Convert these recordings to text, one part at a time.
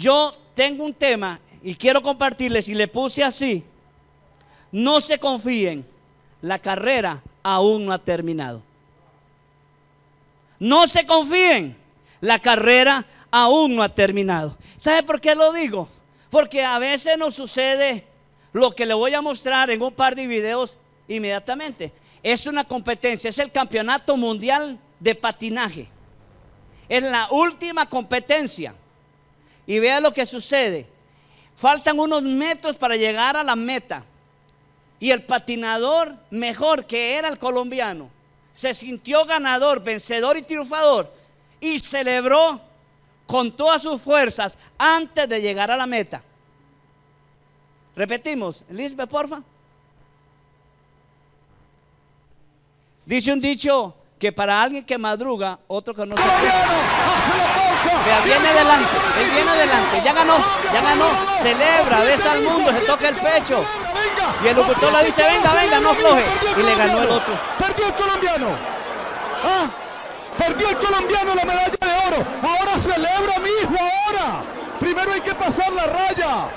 yo tengo un tema y quiero compartirles y le puse así: no se confíen, la carrera aún no ha terminado. No se confíen, la carrera aún no ha terminado. ¿Sabe por qué lo digo? Porque a veces nos sucede lo que le voy a mostrar en un par de videos inmediatamente. Es una competencia, es el campeonato mundial de patinaje. Es la última competencia. Y vea lo que sucede. Faltan unos metros para llegar a la meta. Y el patinador mejor, que era el colombiano, se sintió ganador, vencedor y triunfador, y celebró con todas sus fuerzas antes de llegar a la meta. Repetimos, Lisbeth, porfa. Dice un dicho que para alguien que madruga, otro que no se vea, viene adelante, él viene adelante, ya ganó, celebra, besa al mundo, se toca el pecho. Y el locutor le dice: venga, venga, no afloje. Y le ganó el otro. Perdió el colombiano. Perdió el colombiano la medalla de oro. Ahora celebra, mi hijo, ahora. Primero hay que pasar la raya.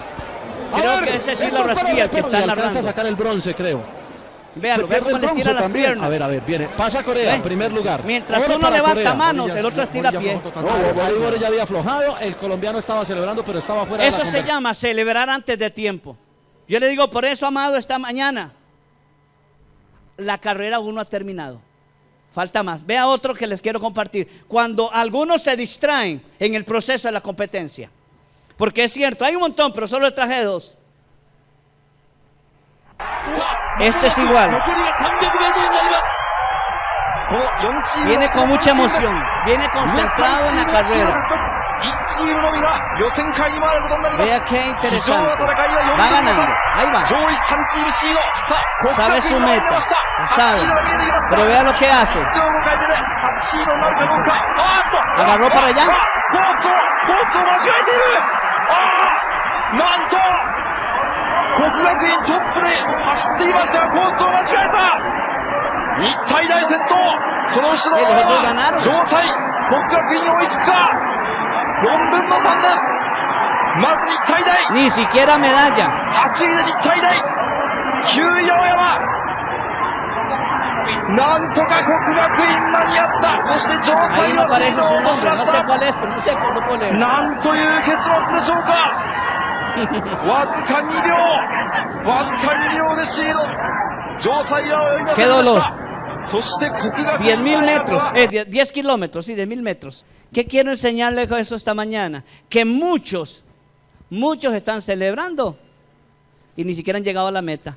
Creo que ese sí lo rastría, que está narrando. Alcanza a sacar el bronce, creo. Véalo, vea cómo le estira las piernas. A ver, viene. Pasa Corea en primer lugar. Mientras uno levanta manos, el otro estira pie. Bolívar ya había aflojado, el colombiano estaba celebrando, pero estaba fuera de la Eso se llama celebrar antes de tiempo. Yo le digo, por eso, amado, esta mañana la carrera aún no ha terminado. Falta más. Vea otro que les quiero compartir. Cuando algunos se distraen en el proceso de la competencia. Porque es cierto, hay un montón, pero solo traje dos. Este es igual. Viene con mucha emoción, viene concentrado en la carrera. Vea qué interesante. Va ganando, ahí va. Sabe su meta, sabe. Pero vea lo que hace. Agarró para allá. Los otros ganaron. Ni siquiera medalla. Ahí no aparece su nombre, no sé cuál es, pero no sé cómo lo puedo leer. ¡Qué dolor! 10.000 metros, 10 kilómetros, sí, 10.000 metros. ¿Qué quiero enseñarles con eso esta mañana? Que muchos están celebrando y ni siquiera han llegado a la meta.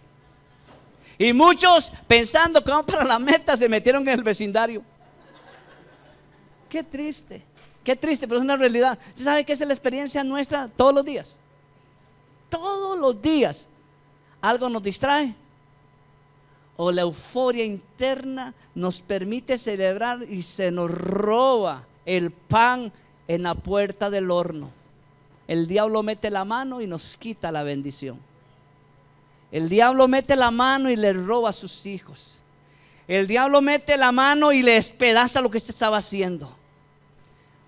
Y muchos, pensando que van para la meta, se metieron en el vecindario. Qué triste, pero es una realidad. ¿Usted sabe qué es la experiencia nuestra todos los días? Todos los días algo nos distrae, o la euforia interna nos permite celebrar y se nos roba el pan en la puerta del horno. El diablo mete la mano y nos quita la bendición. El diablo mete la mano y le roba a sus hijos. El diablo mete la mano y le despedaza lo que usted estaba haciendo.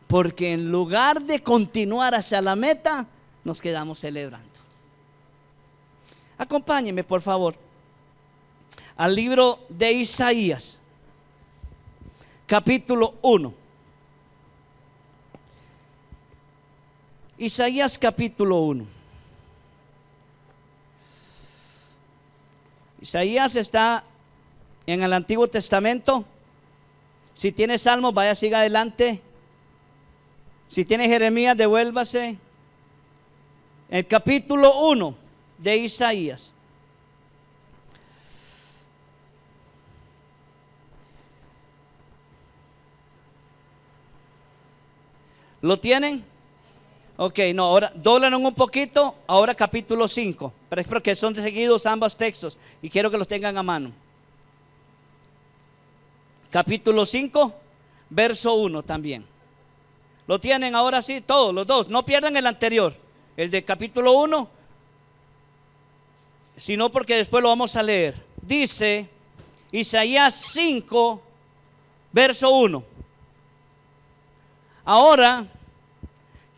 Porque en lugar de continuar hacia la meta, nos quedamos celebrando. Acompáñenme, por favor, al libro de Isaías, capítulo 1. Isaías capítulo 1. Isaías está en el Antiguo Testamento. Si tiene Salmos, vaya, siga adelante. Si tiene Jeremías, devuélvase. El capítulo 1 de Isaías. ¿Lo tienen? Ok, no, ahora doblan un poquito, ahora capítulo 5, pero es porque son seguidos ambos textos y quiero que los tengan a mano. Capítulo 5, verso 1 también. Lo tienen ahora sí, todos, los dos, no pierdan el anterior, el de capítulo 1, sino porque después lo vamos a leer. Dice Isaías 5, verso 1. Ahora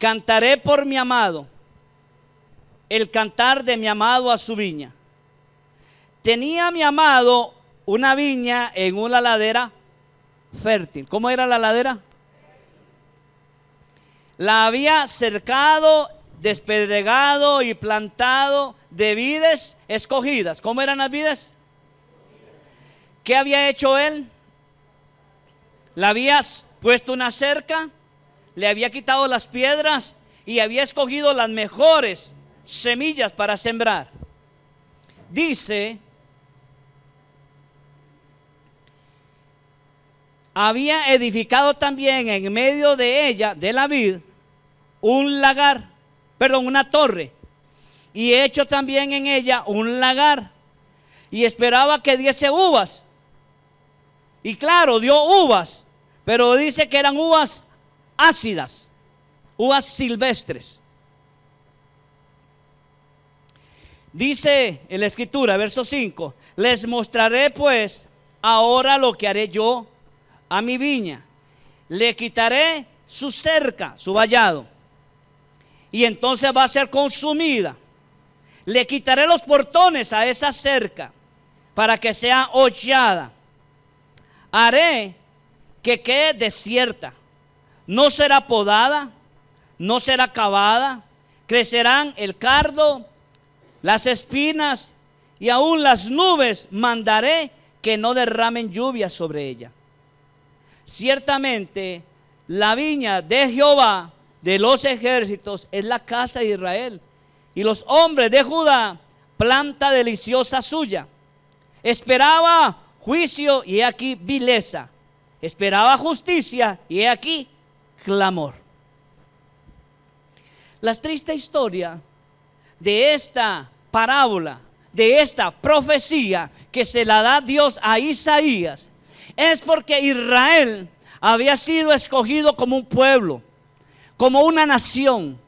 cantaré por mi amado, el cantar de mi amado a su viña. Tenía mi amado una viña en una ladera fértil. ¿Cómo era la ladera? La había cercado, despedregado y plantado de vides escogidas. ¿Cómo eran las vides? ¿Qué había hecho él? Le había puesto una cerca, le había quitado las piedras y había escogido las mejores semillas para sembrar. Dice, había edificado también en medio de ella, de la vid, una torre, y hecho también en ella un lagar, y esperaba que diese uvas. Y claro, dio uvas, pero dice que eran uvas ácidas, uvas silvestres. Dice en la escritura, verso 5, les mostraré pues ahora lo que haré yo a mi viña. Le quitaré su cerca, su vallado, y entonces va a ser consumida. Le quitaré los portones a esa cerca para que sea hollada. Haré que quede desierta, no será podada, no será cavada, crecerán el cardo, las espinas y aún las nubes mandaré que no derramen lluvia sobre ella. Ciertamente la viña de Jehová de los ejércitos es la casa de Israel, y los hombres de Judá planta deliciosa suya. Esperaba juicio y he aquí vileza, esperaba justicia y he aquí clamor. La triste historia de esta parábola, de esta profecía que se la da Dios a Isaías, es porque Israel había sido escogido como un pueblo, como una nación,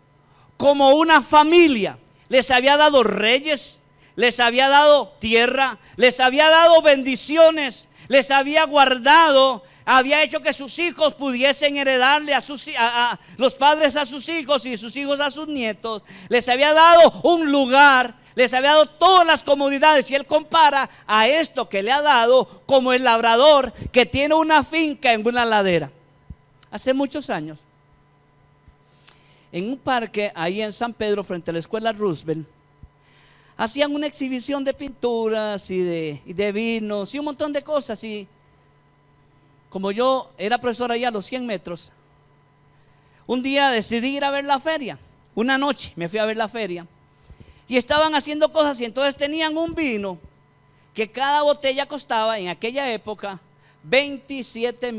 como una familia. Les había dado reyes, les había dado tierra, les había dado bendiciones, les había guardado, había hecho que sus hijos pudiesen heredarle a los padres a sus hijos y sus hijos a sus nietos. Les había dado un lugar, les había dado todas las comodidades, y él compara a esto que le ha dado como el labrador que tiene una finca en una ladera. Hace muchos años, en un parque ahí en San Pedro, frente a la escuela Roosevelt, hacían una exhibición de pinturas y de vinos y un montón de cosas. Y como yo era profesor allá a los 100 metros, un día decidí ir a ver la feria. Una noche me fui a ver la feria y estaban haciendo cosas, y entonces tenían un vino que cada botella costaba en aquella época 57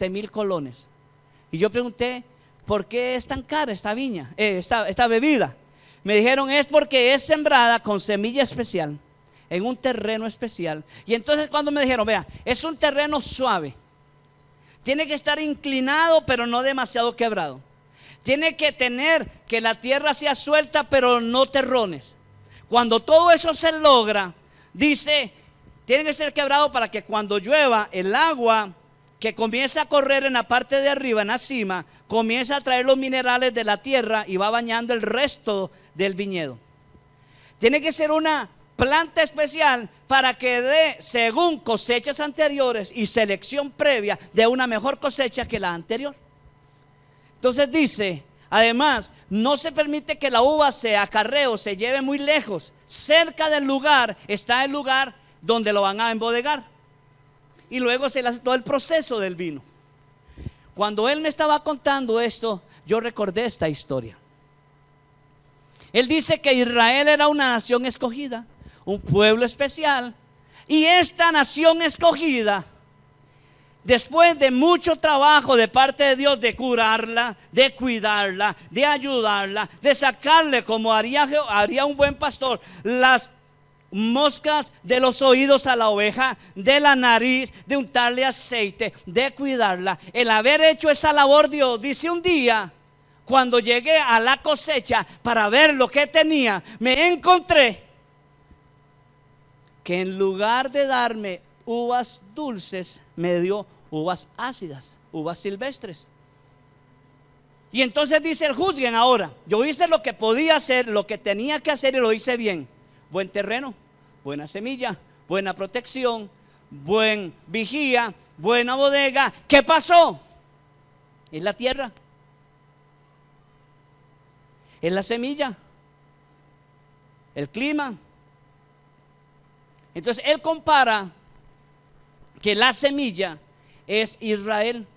mil colones. Y yo pregunté, ¿por qué es tan cara esta viña, esta bebida? Me dijeron, es porque es sembrada con semilla especial, en un terreno especial. Y entonces cuando me dijeron, vea, es un terreno suave, tiene que estar inclinado pero no demasiado quebrado, tiene que tener que la tierra sea suelta pero no terrones. Cuando todo eso se logra, dice, tiene que ser quebrado para que cuando llueva el agua que comienza a correr en la parte de arriba, en la cima, comienza a traer los minerales de la tierra y va bañando el resto del viñedo. Tiene que ser una planta especial para que dé, según cosechas anteriores y selección previa, de una mejor cosecha que la anterior. Entonces dice, además, no se permite que la uva se acarree o se lleve muy lejos. Cerca del lugar está el lugar donde lo van a embodegar. Y luego se le hace todo el proceso del vino. Cuando él me estaba contando esto, yo recordé esta historia. Él dice que Israel era una nación escogida, un pueblo especial, y esta nación escogida, después de mucho trabajo de parte de Dios, de curarla, de cuidarla, de ayudarla, de sacarle, como haría un buen pastor, las moscas de los oídos a la oveja, de la nariz, de untarle aceite, de cuidarla. El haber hecho esa labor, Dios dice, un día cuando llegué a la cosecha para ver lo que tenía, me encontré que en lugar de darme uvas dulces, me dio uvas ácidas, uvas silvestres. Y entonces dice: juzguen ahora. Yo hice lo que podía hacer, lo que tenía que hacer, y lo hice bien. Buen terreno, buena semilla, buena protección, buen vigía, buena bodega. ¿Qué pasó? Es la tierra, es la semilla, el clima. Entonces él compara que la semilla es Israel,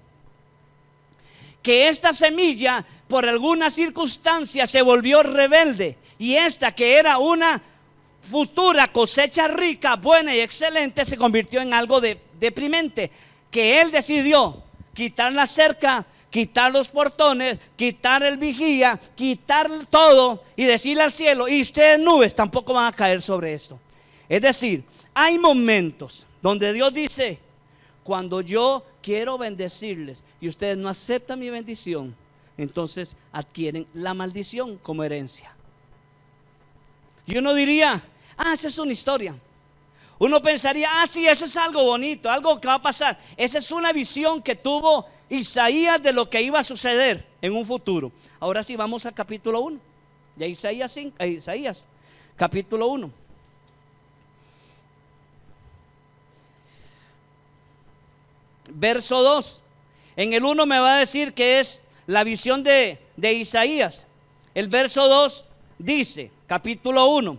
que esta semilla por alguna circunstancia se volvió rebelde, y esta, que era una futura cosecha rica, buena y excelente, se convirtió en algo deprimente, que él decidió quitar la cerca, quitar los portones, quitar el vigía, quitar todo y decirle al cielo: y ustedes, nubes, tampoco van a caer sobre esto. Es decir, hay momentos donde Dios dice: cuando yo quiero bendecirles y ustedes no aceptan mi bendición, entonces adquieren la maldición como herencia. Y uno diría: esa es una historia. Uno pensaría: sí, eso es algo bonito, algo que va a pasar. Esa es una visión que tuvo Isaías de lo que iba a suceder en un futuro. Ahora sí, vamos al capítulo 1 de Isaías, capítulo 1. Verso 2. En el 1 me va a decir que es la visión de Isaías. El verso 2 dice, capítulo 1.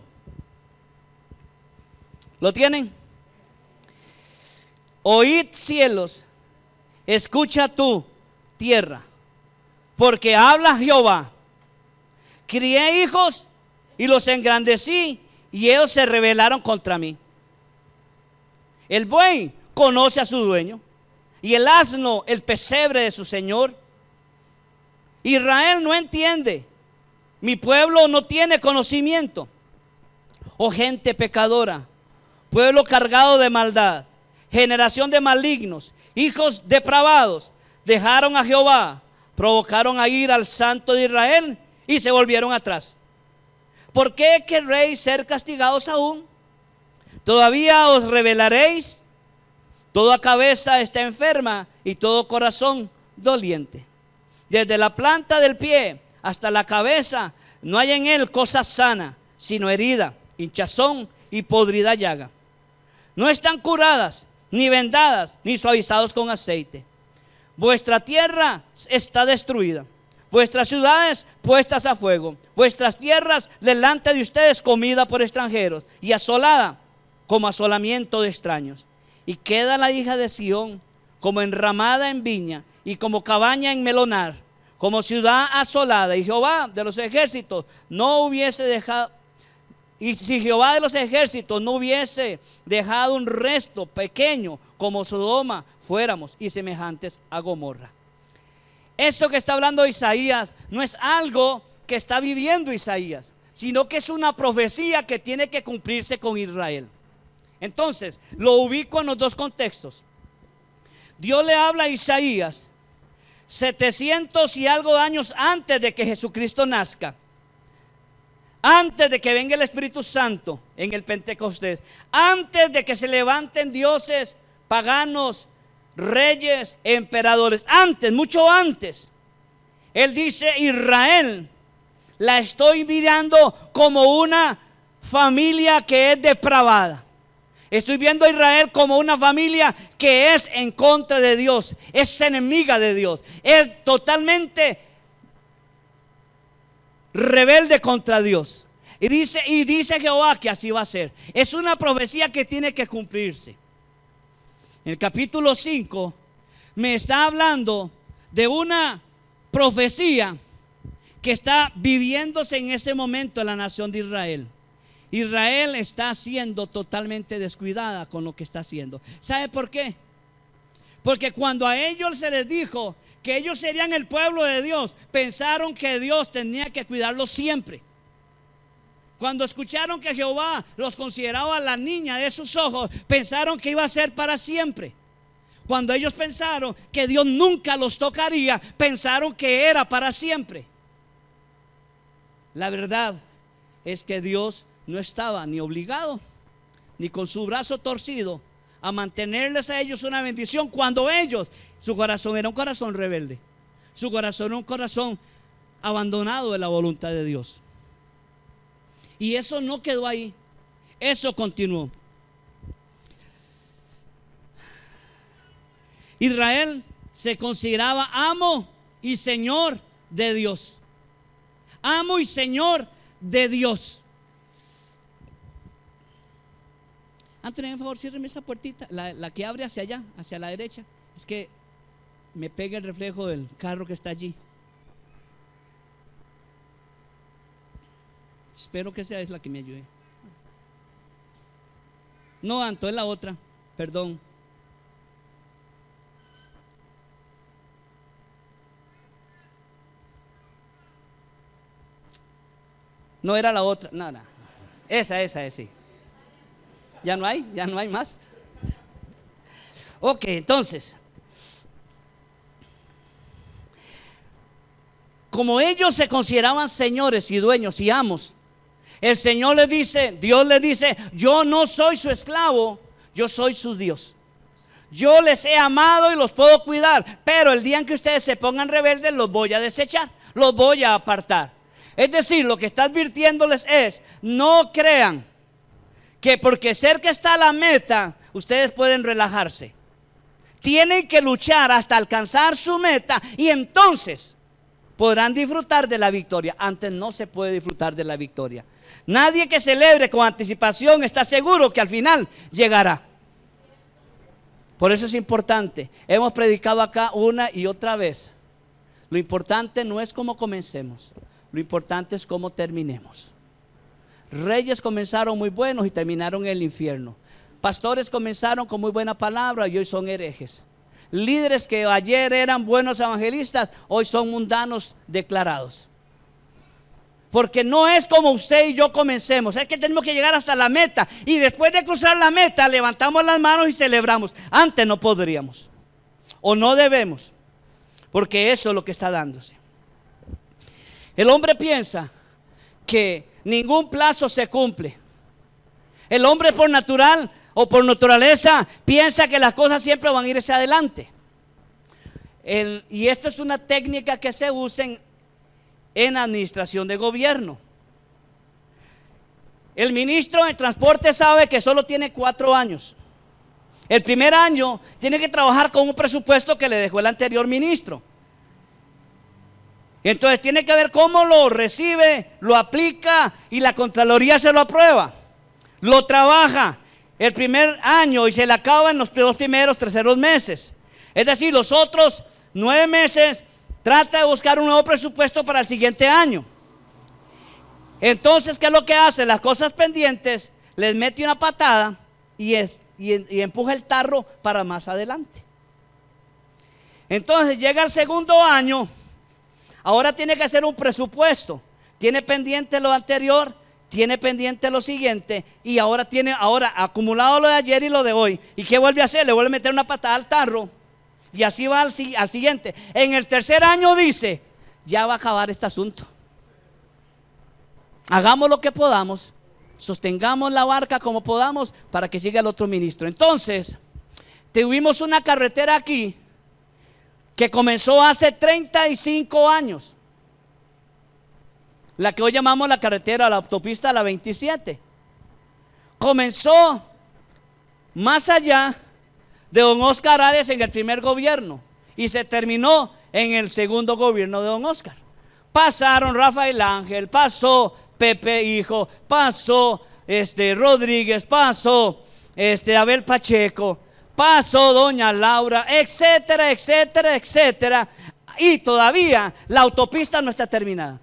¿Lo tienen? Oíd, cielos, escucha tú, tierra, porque habla Jehová: crié hijos y los engrandecí, y ellos se rebelaron contra mí. El buey conoce a su dueño, y el asno el pesebre de su señor. Israel no entiende, mi pueblo no tiene conocimiento. Oh gente pecadora, pueblo cargado de maldad, generación de malignos, hijos depravados, dejaron a Jehová, provocaron a ir al Santo de Israel y se volvieron atrás. ¿Por qué querréis ser castigados aún? ¿Todavía os rebelaréis? Toda cabeza está enferma y todo corazón doliente. Desde la planta del pie hasta la cabeza no hay en él cosa sana, sino herida, hinchazón y podrida llaga. No están curadas, ni vendadas, ni suavizados con aceite. Vuestra tierra está destruida, vuestras ciudades puestas a fuego, vuestras tierras delante de ustedes comida por extranjeros, y asolada como asolamiento de extraños. Y queda la hija de Sión como enramada en viña y como cabaña en melonar, como ciudad asolada. Y Jehová de los ejércitos no hubiese dejado, y si Jehová de los ejércitos no hubiese dejado un resto pequeño como Sodoma, fuéramos y semejantes a Gomorra. Eso que está hablando Isaías no es algo que está viviendo Isaías, sino que es una profecía que tiene que cumplirse con Israel. Entonces, lo ubico en los dos contextos. Dios le habla a Isaías 700 y algo de años antes de que Jesucristo nazca, antes de que venga el Espíritu Santo en el Pentecostés, antes de que se levanten dioses paganos, reyes, emperadores, antes, mucho antes. Él dice: Israel la estoy mirando como una familia que es depravada. Estoy viendo a Israel como una familia que es en contra de Dios, es enemiga de Dios, es totalmente rebelde contra Dios. Y dice Jehová que así va a ser. Es una profecía que tiene que cumplirse. En el capítulo 5 me está hablando de una profecía que está viviéndose en ese momento en la nación de Israel. Israel está siendo totalmente descuidada con lo que está haciendo. ¿Sabe por qué? Porque cuando a ellos se les dijo que ellos serían el pueblo de Dios, pensaron que Dios tenía que cuidarlos siempre. Cuando escucharon que Jehová los consideraba la niña de sus ojos, pensaron que iba a ser para siempre. Cuando ellos pensaron que Dios nunca los tocaría, pensaron que era para siempre. La verdad es que Dios no estaba ni obligado, ni con su brazo torcido, a mantenerles a ellos una bendición cuando ellos, su corazón era un corazón rebelde. Su corazón era un corazón abandonado de la voluntad de Dios. Y eso no quedó ahí, eso continuó. Israel se consideraba amo y señor de Dios. Amo y señor de Dios. Antonio, por favor, ciérreme esa puertita, la que abre hacia allá, hacia la derecha. Es que me pega el reflejo del carro que está allí. Espero que sea la que me ayude. No, Anto, es la otra, perdón. No era la otra, nada. Esa, sí. ¿Ya no hay? ¿Ya no hay más? Ok, entonces, como ellos se consideraban señores y dueños y amos, el Señor les dice, Dios les dice: yo no soy su esclavo, yo soy su Dios. Yo les he amado y los puedo cuidar, pero el día en que ustedes se pongan rebeldes, los voy a desechar, los voy a apartar. Es decir, lo que está advirtiéndoles es: no crean que porque cerca está la meta, ustedes pueden relajarse. Tienen que luchar hasta alcanzar su meta y entonces podrán disfrutar de la victoria. Antes no se puede disfrutar de la victoria. Nadie que celebre con anticipación está seguro que al final llegará. Por eso es importante. Hemos predicado acá una y otra vez. Lo importante no es cómo comencemos, lo importante es cómo terminemos. Reyes comenzaron muy buenos y terminaron en el infierno. Pastores comenzaron con muy buena palabra y hoy son herejes. Líderes que ayer eran buenos evangelistas, hoy son mundanos declarados. Porque no es como usted y yo comencemos, es que tenemos que llegar hasta la meta y después de cruzar la meta levantamos las manos y celebramos. Antes no podríamos o no debemos, porque eso es lo que está dándose. El hombre piensa que ningún plazo se cumple. El hombre por natural o por naturaleza piensa que las cosas siempre van a ir hacia adelante. Y esto es una técnica que se usa en administración de gobierno. El ministro de transporte sabe que solo tiene 4 años. El primer año tiene que trabajar con un presupuesto que le dejó el anterior ministro. Entonces tiene que ver cómo lo recibe, lo aplica y la Contraloría se lo aprueba. Lo trabaja el primer año y se le acaba en los 2 primeros, terceros meses. Es decir, los otros 9 meses trata de buscar un nuevo presupuesto para el siguiente año. Entonces, ¿qué es lo que hace? Las cosas pendientes les mete una patada y empuja el tarro para más adelante. Entonces llega el segundo año. Ahora tiene que hacer un presupuesto. Tiene pendiente lo anterior, tiene pendiente lo siguiente y ahora tiene acumulado lo de ayer y lo de hoy. ¿Y qué vuelve a hacer? Le vuelve a meter una patada al tarro y así va al siguiente. En el tercer año dice: ya va a acabar este asunto. Hagamos lo que podamos, sostengamos la barca como podamos para que siga el otro ministro. Entonces, tuvimos una carretera aquí que comenzó hace 35 años, la que hoy llamamos la carretera, la autopista, la 27. Comenzó más allá de don Oscar Arias en el primer gobierno y se terminó en el segundo gobierno de don Oscar. Pasaron Rafael Ángel, pasó Pepe Hijo, pasó Rodríguez, pasó Abel Pacheco, pasó doña Laura, etcétera, etcétera, etcétera. Y todavía la autopista no está terminada.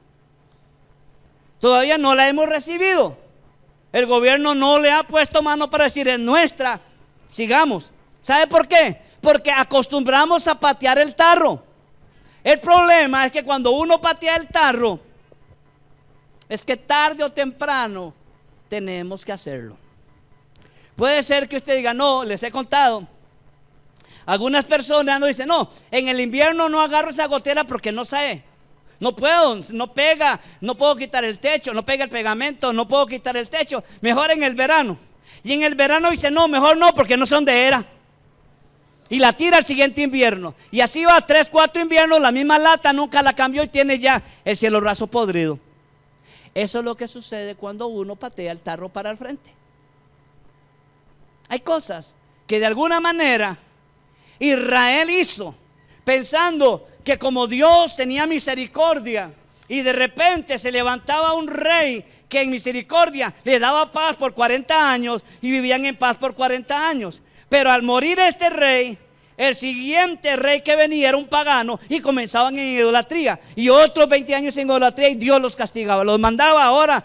Todavía no la hemos recibido. El gobierno no le ha puesto mano para decir: es nuestra, sigamos. ¿Sabe por qué? Porque acostumbramos a patear el tarro. El problema es que cuando uno patea el tarro, es que tarde o temprano tenemos que hacerlo. Puede ser que usted diga: no, les he contado. Algunas personas no dicen: no, en el invierno no agarro esa gotera porque no sé. No puedo, no pega, no puedo quitar el techo, no pega el pegamento, no puedo quitar el techo. Mejor en el verano. Y en el verano dice: no, mejor no, porque no sé dónde era. y la tira al siguiente invierno. Y así va 3, 4 inviernos, la misma lata, nunca la cambió y tiene ya el cielo raso podrido. Eso es lo que sucede cuando uno patea el tarro para el frente. Hay cosas que de alguna manera Israel hizo pensando que como Dios tenía misericordia y de repente se levantaba un rey que en misericordia le daba paz por 40 años y vivían en paz por 40 años. Pero al morir este rey, el siguiente rey que venía era un pagano y comenzaban en idolatría. Y otros 20 años en idolatría y Dios los castigaba. Los mandaba ahora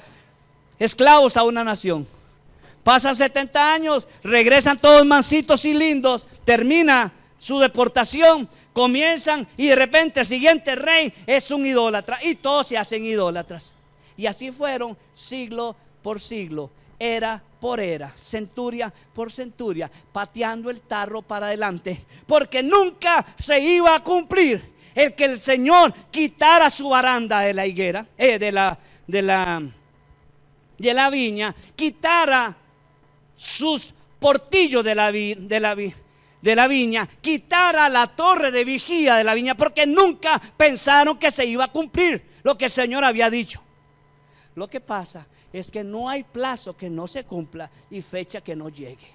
esclavos a una nación. Pasan 70 años, regresan todos mansitos y lindos, termina su deportación, comienzan y de repente el siguiente rey es un idólatra y todos se hacen idólatras. Y así fueron siglo por siglo, era por era, centuria por centuria, pateando el tarro para adelante, porque nunca se iba a cumplir el que el Señor quitara su baranda de la higuera, de la viña, quitara sus portillos de la viña, quitara la torre de vigía de la viña, porque nunca pensaron que se iba a cumplir lo que el Señor había dicho. Lo que pasa es que no hay plazo que no se cumpla y fecha que no llegue.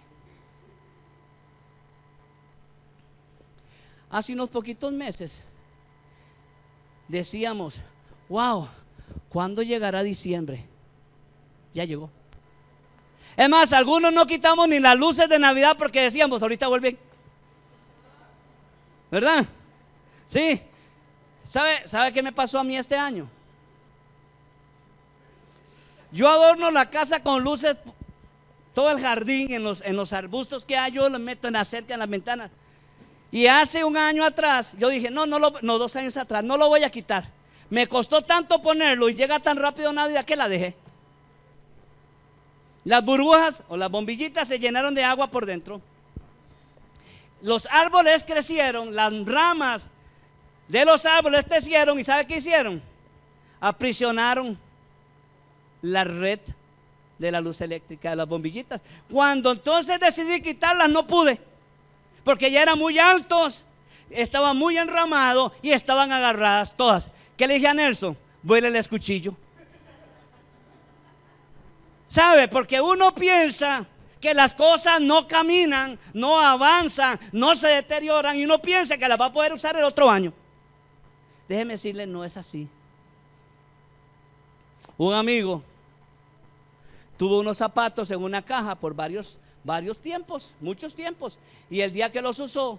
Hace unos poquitos meses decíamos, wow, ¿cuándo llegará diciembre? Ya llegó. Es más, algunos no quitamos ni las luces de Navidad porque decíamos, ahorita vuelven. ¿Verdad? Sí. ¿Sabe qué me pasó a mí este año? Yo adorno la casa con luces, todo el jardín, en los arbustos que hay, yo los meto en la cerca, en las ventanas. Y hace un año atrás, yo dije, no, 2 años atrás, no lo voy a quitar. Me costó tanto ponerlo y llega tan rápido Navidad que la dejé. Las burbujas o las bombillitas se llenaron de agua por dentro. Los árboles crecieron, las ramas de los árboles crecieron y ¿sabe qué hicieron? Aprisionaron la red de la luz eléctrica de las bombillitas. Cuando entonces decidí quitarlas no pude, porque ya eran muy altos, estaban muy enramados y estaban agarradas todas. ¿Qué le dije a Nelson? Vuélele el cuchillo. ¿Sabe? Porque uno piensa que las cosas no caminan, no avanzan, no se deterioran y uno piensa que las va a poder usar el otro año. Déjeme decirle, no es así. Un amigo tuvo unos zapatos en una caja por varios tiempos, muchos tiempos, y el día que los usó,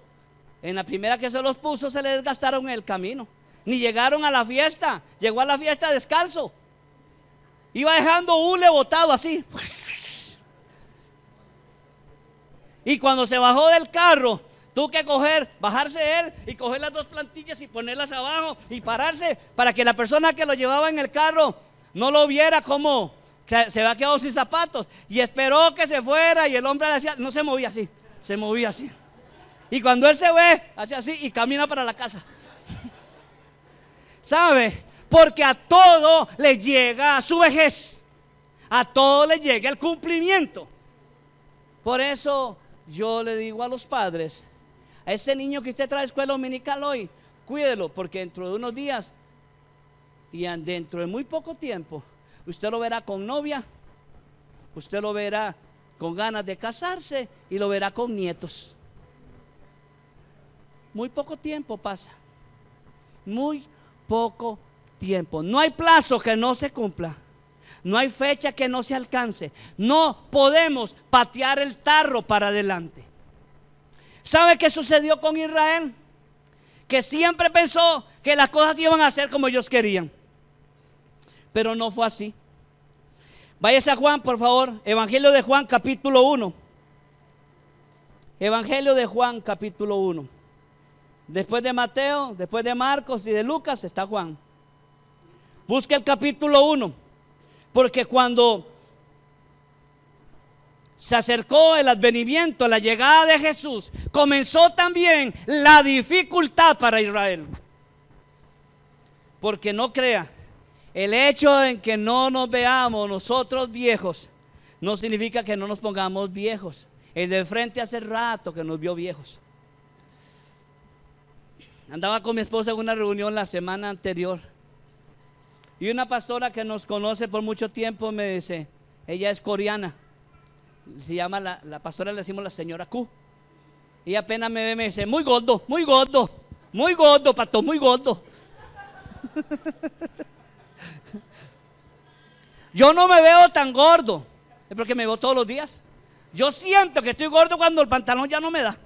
en la primera que se los puso, se le desgastaron en el camino. Ni llegaron a la fiesta, llegó a la fiesta descalzo. Iba dejando hule botado así. Y cuando se bajó del carro, tuvo que bajarse él y coger las 2 plantillas y ponerlas abajo y pararse para que la persona que lo llevaba en el carro no lo viera como se había quedado sin zapatos. Y esperó que se fuera y el hombre no se movía así, se movía así. Y cuando él se ve, hace así y camina para la casa. ¿Sabe? Porque a todo le llega su vejez, a todo le llega el cumplimiento. Por eso yo le digo a los padres, a ese niño que usted trae a escuela dominical hoy, cuídelo, porque dentro de unos días y dentro de muy poco tiempo, usted lo verá con novia, usted lo verá con ganas de casarse y lo verá con nietos. Muy poco tiempo pasa, muy poco tiempo. No hay plazo que no se cumpla, no hay fecha que no se alcance. No podemos patear el tarro para adelante. ¿Sabe qué sucedió con Israel? Que siempre pensó que las cosas iban a ser como ellos querían, pero no fue así. Váyase a Juan, por favor. Evangelio de Juan, capítulo 1. Evangelio de Juan, capítulo 1. Después de Mateo, después de Marcos y de Lucas está Juan. Busque el capítulo 1, porque cuando se acercó el advenimiento, la llegada de Jesús, comenzó también la dificultad para Israel. Porque no crea, el hecho en que no nos veamos nosotros viejos no significa que no nos pongamos viejos. El del frente hace rato que nos vio viejos. Andaba con mi esposa en una reunión la semana anterior. Y una pastora que nos conoce por mucho tiempo me dice, ella es coreana. Se llama la pastora, le decimos la señora Q. Y apenas me ve, me dice, muy gordo, pastor, muy gordo. Yo no me veo tan gordo, es porque me veo todos los días. Yo siento que estoy gordo cuando el pantalón ya no me da.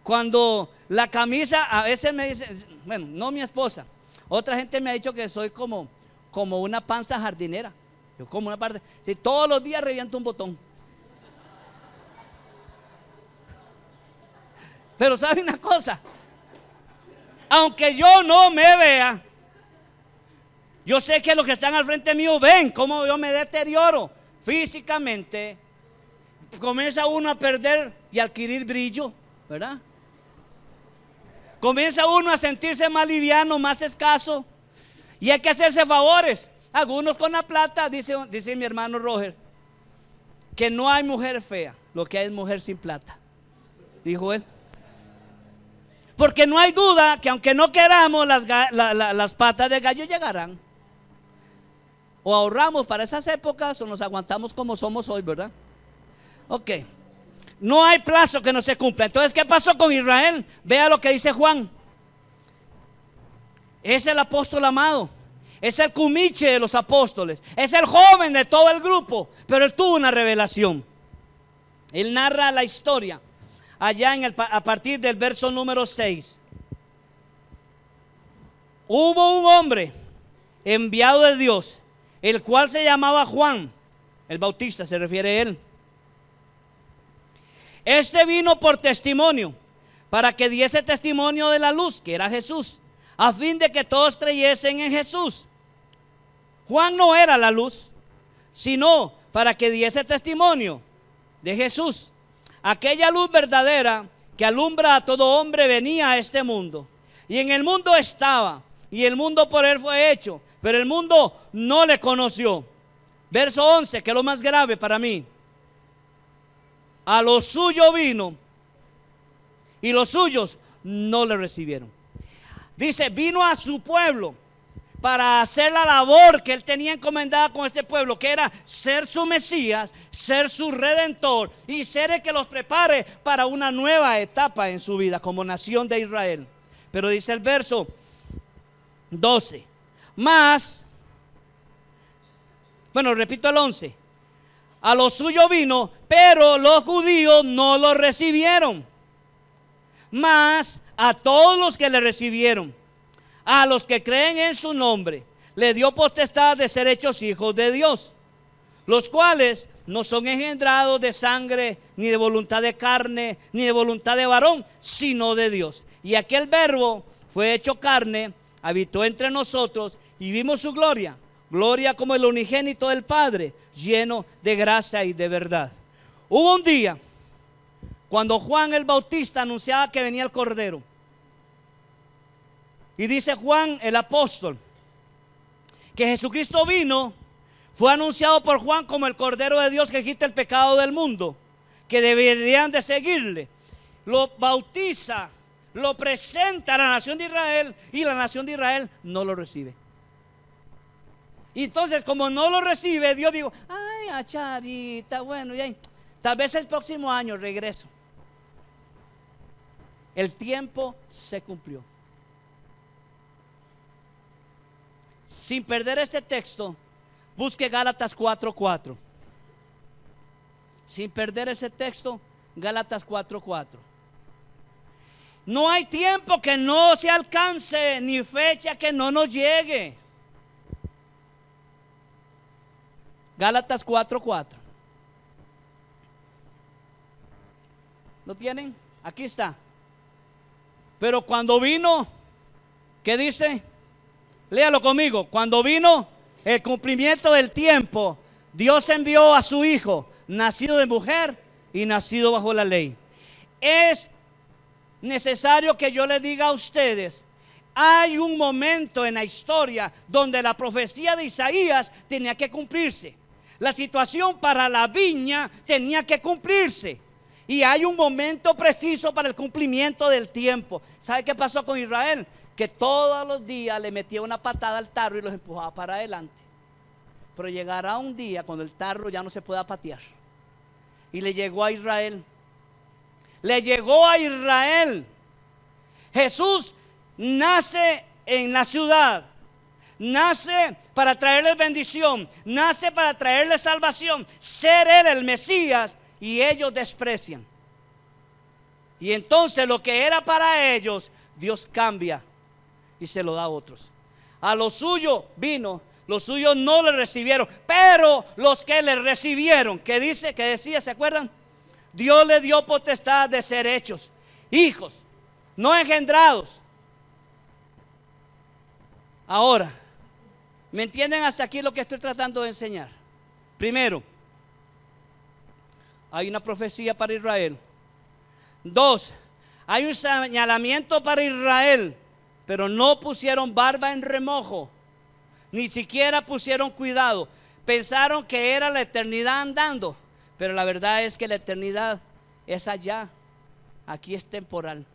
Cuando la camisa, a veces me dice, bueno, no mi esposa, otra gente me ha dicho que soy como una panza jardinera. Yo como una parte, si todos los días reviento un botón. Pero ¿sabe una cosa? Aunque yo no me vea, yo sé que los que están al frente mío ven cómo yo me deterioro físicamente. Comienza uno a perder y adquirir brillo, ¿verdad? Comienza uno a sentirse más liviano, más escaso. Y hay que hacerse favores. Algunos con la plata, dice mi hermano Roger, que no hay mujer fea, lo que hay es mujer sin plata, dijo él. Porque no hay duda que aunque no queramos, las patas de gallo llegarán. O ahorramos para esas épocas o nos aguantamos como somos hoy, ¿verdad? Ok. No hay plazo que no se cumpla. Entonces, ¿qué pasó con Israel? Vea lo que dice Juan. Es el apóstol amado. Es el cumiche de los apóstoles. Es el joven de todo el grupo. Pero él tuvo una revelación. Él narra la historia allá a partir del verso número 6. Hubo un hombre enviado de Dios, el cual se llamaba Juan el Bautista, se refiere a él. Este vino por testimonio, para que diese testimonio de la luz, que era Jesús, a fin de que todos creyesen en Jesús. Juan no era la luz, sino para que diese testimonio de Jesús. Aquella luz verdadera que alumbra a todo hombre venía a este mundo. Y en el mundo estaba, y el mundo por él fue hecho, pero el mundo no le conoció. Verso 11, que es lo más grave para mí. A lo suyo vino, y los suyos no le recibieron. Dice, vino a su pueblo para hacer la labor que él tenía encomendada con este pueblo, que era ser su Mesías, ser su Redentor y ser el que los prepare para una nueva etapa en su vida como nación de Israel. Pero dice el verso 12, repito el 11. A lo suyo vino, pero los judíos no lo recibieron. Mas a todos los que le recibieron, a los que creen en su nombre, le dio potestad de ser hechos hijos de Dios, los cuales no son engendrados de sangre, ni de voluntad de carne, ni de voluntad de varón, sino de Dios. Y aquel verbo fue hecho carne, habitó entre nosotros y vimos su gloria, gloria como el unigénito del Padre, lleno de gracia y de verdad. Hubo un día cuando Juan el Bautista anunciaba que venía el Cordero. Y dice Juan el apóstol que Jesucristo vino, fue anunciado por Juan como el Cordero de Dios que quita el pecado del mundo, que deberían de seguirle. Lo bautiza, lo presenta a la nación de Israel y la nación de Israel no lo recibe. Y entonces, como no lo recibe, Dios dijo, ay, acharita, bueno, ya, tal vez el próximo año regreso. El tiempo se cumplió. Sin perder este texto, busque Gálatas 4:4. Sin perder ese texto, Gálatas 4:4. No hay tiempo que no se alcance, ni fecha que no nos llegue. Gálatas 4:4. ¿Lo tienen? Aquí está. Pero cuando vino, ¿qué dice? Léalo conmigo. Cuando vino el cumplimiento del tiempo, Dios envió a su Hijo, nacido de mujer y nacido bajo la ley. Es necesario que yo les diga a ustedes, hay un momento en la historia donde la profecía de Isaías tenía que cumplirse. La situación para la viña tenía que cumplirse. Y hay un momento preciso para el cumplimiento del tiempo. ¿Sabe qué pasó con Israel? Que todos los días le metía una patada al tarro y los empujaba para adelante. Pero llegará un día cuando el tarro ya no se pueda patear. Y le llegó a Israel. Le llegó a Israel. Jesús nace en la ciudad. Nace para traerles bendición. Nace para traerles salvación. Ser Él el Mesías. Y ellos desprecian. Y entonces lo que era para ellos, Dios cambia y se lo da a otros. A los suyos vino, los suyos no le recibieron, pero los que le recibieron, que decía, ¿se acuerdan? Dios le dio potestad de ser hechos hijos, no engendrados. Ahora, ¿me entienden hasta aquí lo que estoy tratando de enseñar? Primero, hay una profecía para Israel. Dos, hay un señalamiento para Israel, pero no pusieron barba en remojo, ni siquiera pusieron cuidado. Pensaron que era la eternidad andando, pero la verdad es que la eternidad es allá. Aquí es temporal.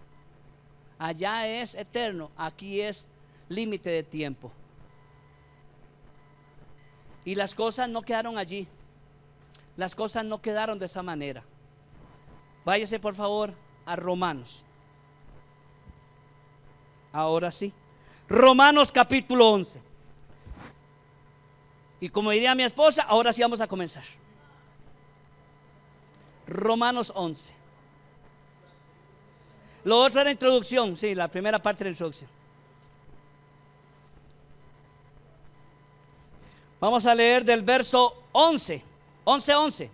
Allá es eterno, aquí es límite de tiempo. Y las cosas no quedaron allí. Las cosas no quedaron de esa manera. Váyase por favor a Romanos. Ahora sí. Romanos capítulo 11. Y como diría mi esposa, ahora sí vamos a comenzar. Romanos 11. Lo otro era introducción, sí, la primera parte de la introducción. Vamos a leer del verso 11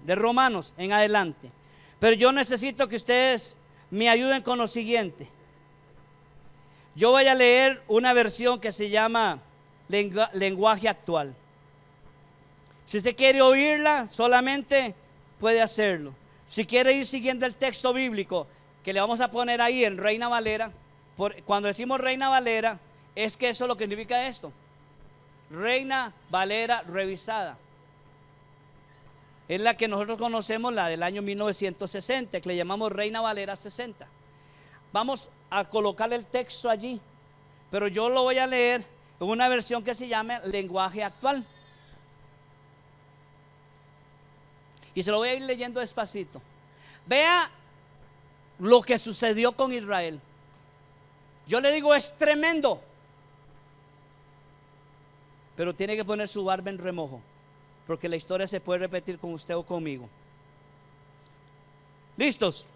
de Romanos en adelante. Pero yo necesito que ustedes me ayuden con lo siguiente. Yo voy a leer una versión que se llama lenguaje actual. Si usted quiere oírla, solamente puede hacerlo. Si quiere ir siguiendo el texto bíblico, que le vamos a poner ahí en Reina Valera. Cuando decimos Reina Valera, es que eso es lo que significa esto. Reina Valera revisada. Es la que nosotros conocemos, la del año 1960, que le llamamos Reina Valera 60. Vamos a colocar el texto allí, pero yo lo voy a leer en una versión que se llama lenguaje actual. Y se lo voy a ir leyendo despacito. Vea lo que sucedió con Israel. Yo le digo, es tremendo. Pero tiene que poner su barba en remojo, porque la historia se puede repetir con usted o conmigo. ¿Listos?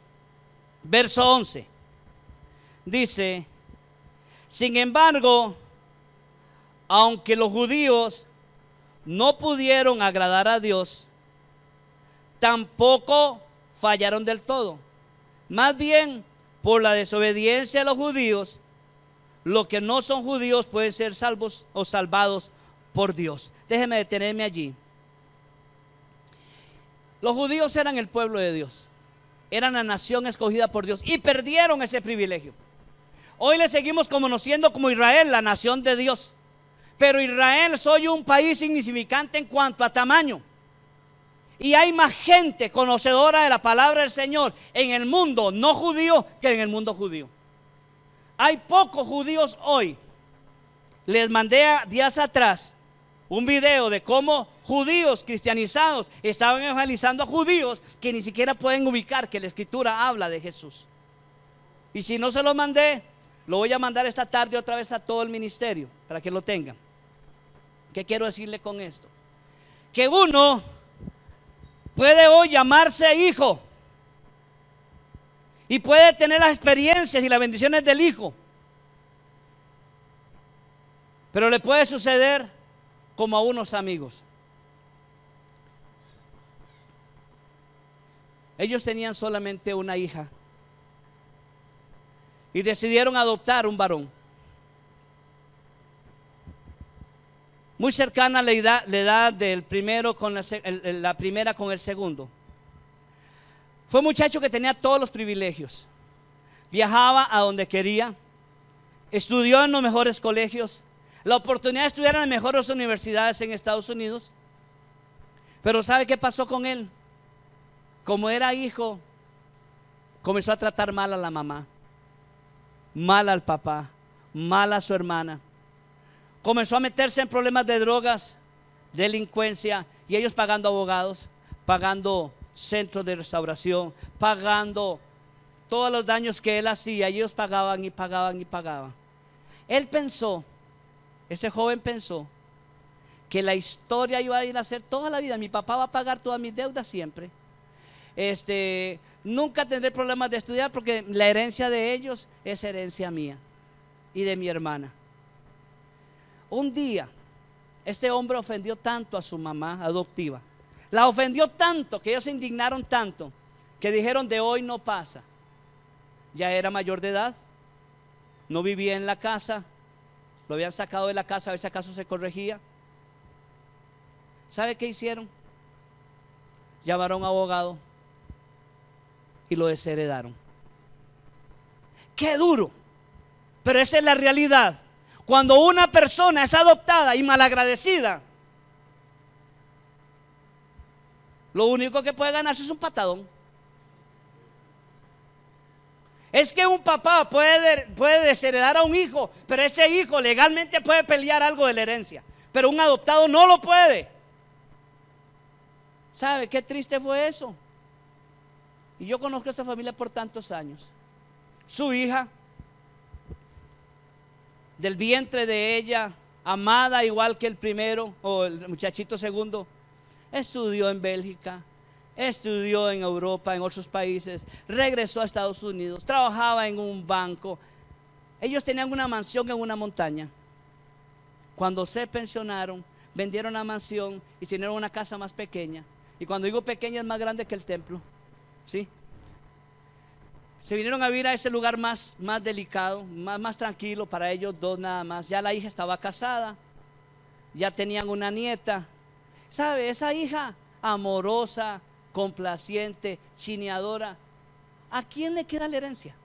Verso 11. Dice, sin embargo, aunque los judíos no pudieron agradar a Dios, tampoco fallaron del todo. Más bien, por la desobediencia de los judíos, los que no son judíos pueden ser salvos o salvados por Dios. Déjeme detenerme allí. Los judíos eran el pueblo de Dios, eran la nación escogida por Dios y perdieron ese privilegio. Hoy le seguimos conociendo como Israel, la nación de Dios. Pero Israel soy un país insignificante en cuanto a tamaño. Y hay más gente conocedora de la palabra del Señor en el mundo no judío que en el mundo judío. Hay pocos judíos hoy. Les mandé días atrás un video de cómo judíos cristianizados estaban evangelizando a judíos que ni siquiera pueden ubicar que la escritura habla de Jesús. Y si no se lo mandé, lo voy a mandar esta tarde otra vez a todo el ministerio para que lo tengan. ¿Qué quiero decirle con esto? Que uno puede hoy llamarse hijo y puede tener las experiencias y las bendiciones del hijo, pero le puede suceder como a unos amigos. Ellos tenían solamente una hija y decidieron adoptar un varón muy cercana a la edad del primero con la primera con el segundo. Fue un muchacho que tenía todos los privilegios. Viajaba a donde quería, estudió en los mejores colegios, la oportunidad de estudiar en las mejores universidades en Estados Unidos. Pero ¿sabe qué pasó con él? Como era hijo, comenzó a tratar mal a la mamá, mal al papá, mal a su hermana. Comenzó a meterse en problemas de drogas, delincuencia, y ellos pagando abogados, pagando centros de restauración, pagando todos los daños que él hacía. Ellos pagaban y pagaban y pagaban. Él pensó, ese joven pensó, que la historia iba a ir a ser toda la vida. Mi papá va a pagar todas mis deudas siempre. Nunca tendré problemas de estudiar porque la herencia de ellos es herencia mía y de mi hermana. Un día, este hombre ofendió tanto a su mamá adoptiva. La ofendió tanto que ellos se indignaron tanto que dijeron: de hoy no pasa. Ya era mayor de edad, no vivía en la casa, lo habían sacado de la casa a ver si acaso se corregía. ¿Sabe qué hicieron? Llamaron a un abogado y lo desheredaron. ¡Qué duro! Pero esa es la realidad. Cuando una persona es adoptada y malagradecida, lo único que puede ganarse es un patadón. Es que un papá puede desheredar a un hijo, pero ese hijo legalmente puede pelear algo de la herencia, pero un adoptado no lo puede. ¿Sabe qué triste fue eso? Y yo conozco a esta familia por tantos años. Su hija, del vientre de ella, amada igual que el primero o el muchachito segundo, estudió en Bélgica, estudió en Europa, en otros países, regresó a Estados Unidos, trabajaba en un banco. Ellos tenían una mansión en una montaña. Cuando se pensionaron, vendieron la mansión y se hicieron una casa más pequeña. Y cuando digo pequeña, es más grande que el templo, ¿sí? Se vinieron a vivir a ese lugar más delicado, más tranquilo para ellos dos nada más. Ya la hija estaba casada, ya tenían una nieta. ¿Sabe? Esa hija amorosa, complaciente, chineadora, ¿a quién le queda la herencia?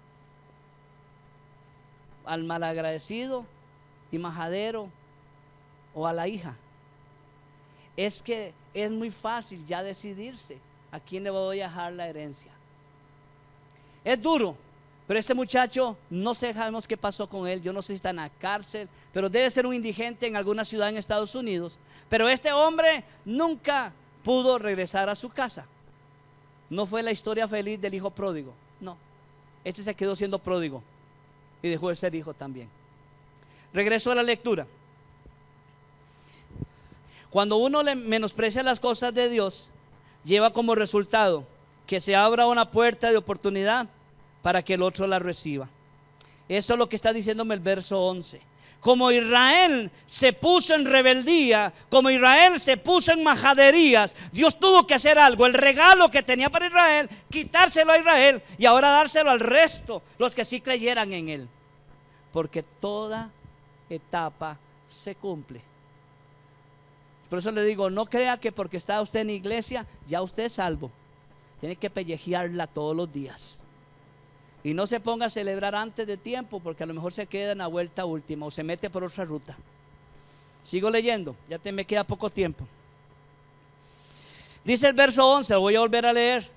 ¿Al malagradecido y majadero o a la hija? Es que es muy fácil ya decidirse a quién le voy a dejar la herencia. Es duro, pero ese muchacho no sabemos qué pasó con él. Yo no sé si está en la cárcel, pero debe ser un indigente en alguna ciudad en Estados Unidos. Pero este hombre nunca pudo regresar a su casa. No fue la historia feliz del hijo pródigo, no. Este se quedó siendo pródigo y dejó de ser hijo también. Regreso a la lectura. Cuando uno le menosprecia las cosas de Dios, lleva como resultado que se abra una puerta de oportunidad para que el otro la reciba. Eso es lo que está diciéndome el verso 11. Como Israel se puso en rebeldía, como Israel se puso en majaderías, Dios tuvo que hacer algo. El regalo que tenía para Israel, quitárselo a Israel y ahora dárselo al resto, los que sí creyeran en él. Porque toda etapa se cumple. Por eso le digo, no crea que porque está usted en iglesia, ya usted es salvo. Tiene que pellejearla todos los días. Y no se ponga a celebrar antes de tiempo, porque a lo mejor se queda en la vuelta última o se mete por otra ruta. Sigo leyendo, ya me queda poco tiempo. Dice el verso 11, lo voy a volver a leer.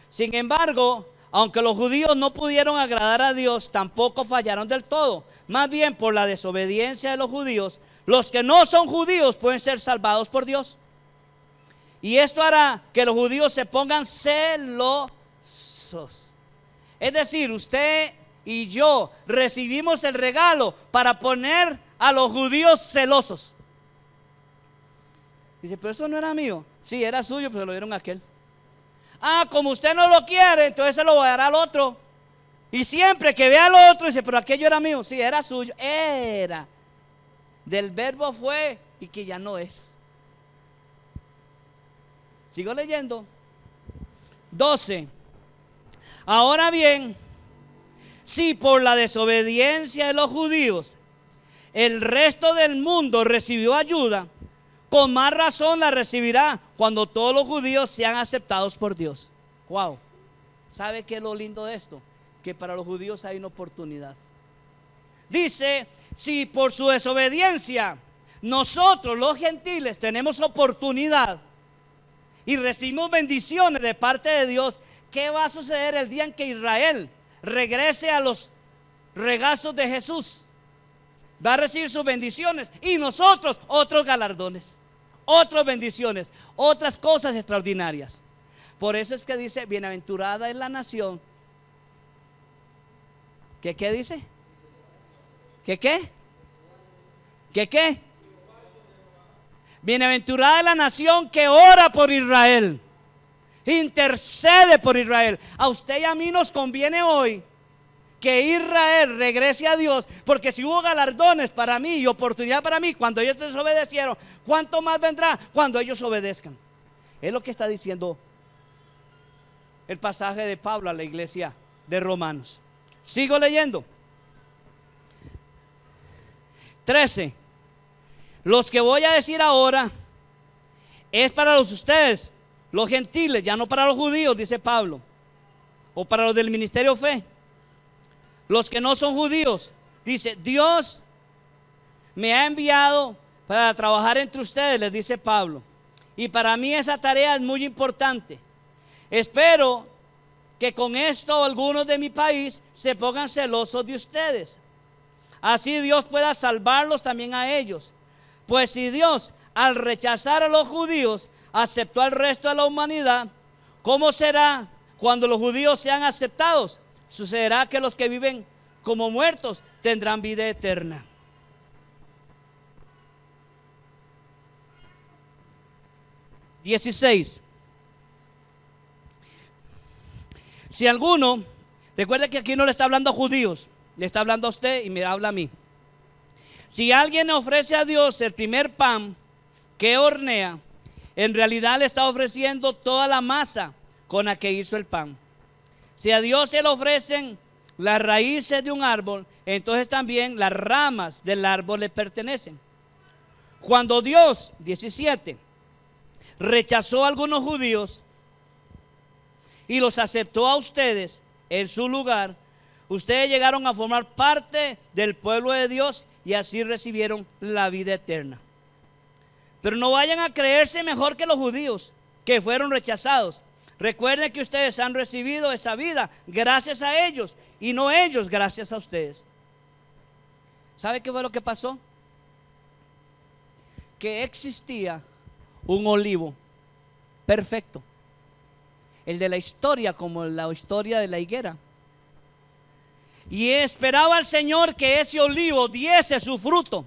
Sin embargo, aunque los judíos no pudieron agradar a Dios, tampoco fallaron del todo. Más bien, por la desobediencia de los judíos, los que no son judíos pueden ser salvados por Dios. Y esto hará que los judíos se pongan celosos. Es decir, usted y yo recibimos el regalo para poner a los judíos celosos. Dice, pero esto no era mío. Sí, era suyo, pero se lo dieron a aquel. Ah, como usted no lo quiere, entonces se lo voy a dar al otro. Y siempre que vea al otro, dice, pero aquello era mío. Sí, era suyo. Era. Del verbo fue y que ya no es. Sigo leyendo. 12. Ahora bien, si por la desobediencia de los judíos el resto del mundo recibió ayuda, con más razón la recibirá cuando todos los judíos sean aceptados por Dios. Wow. ¿Sabe qué es lo lindo de esto? Que para los judíos hay una oportunidad. Dice, si por su desobediencia nosotros los gentiles tenemos oportunidad y recibimos bendiciones de parte de Dios, ¿qué va a suceder el día en que Israel regrese a los regazos de Jesús? Va a recibir sus bendiciones y nosotros otros galardones, otras bendiciones, otras cosas extraordinarias. Por eso es que dice, bienaventurada es la nación. ¿Qué dice? ¿Qué? Bienaventurada es la nación que ora por Israel, intercede por Israel. A usted y a mí nos conviene hoy que Israel regrese a Dios, porque si hubo galardones para mí y oportunidad para mí cuando ellos desobedecieron, ¿cuánto más vendrá cuando ellos obedezcan? Es lo que está diciendo el pasaje de Pablo a la iglesia de Romanos. Sigo leyendo. 13. Los que voy a decir ahora es para ustedes, los gentiles, ya no para los judíos, dice Pablo, o para los del ministerio fe. Los que no son judíos, dice, Dios me ha enviado para trabajar entre ustedes, les dice Pablo. Y para mí esa tarea es muy importante. Espero que con esto algunos de mi país se pongan celosos de ustedes. Así Dios pueda salvarlos también a ellos. Pues si Dios, al rechazar a los judíos, aceptó al resto de la humanidad, ¿cómo será cuando los judíos sean aceptados? Sucederá que los que viven como muertos tendrán vida eterna. (16) Si alguno, recuerde que aquí no le está hablando a judíos, le está hablando a usted y me habla a mí. Si alguien ofrece a Dios el primer pan que hornea, en realidad le está ofreciendo toda la masa con la que hizo el pan. Si a Dios se le ofrecen las raíces de un árbol, entonces también las ramas del árbol le pertenecen. Cuando Dios, 17, rechazó a algunos judíos y los aceptó a ustedes en su lugar, ustedes llegaron a formar parte del pueblo de Dios y así recibieron la vida eterna. Pero no vayan a creerse mejor que los judíos que fueron rechazados. Recuerden que ustedes han recibido esa vida gracias a ellos y no ellos gracias a ustedes. ¿Sabe qué fue lo que pasó? Que existía un olivo perfecto, el de la historia, como la historia de la higuera, y esperaba al Señor que ese olivo diese su fruto.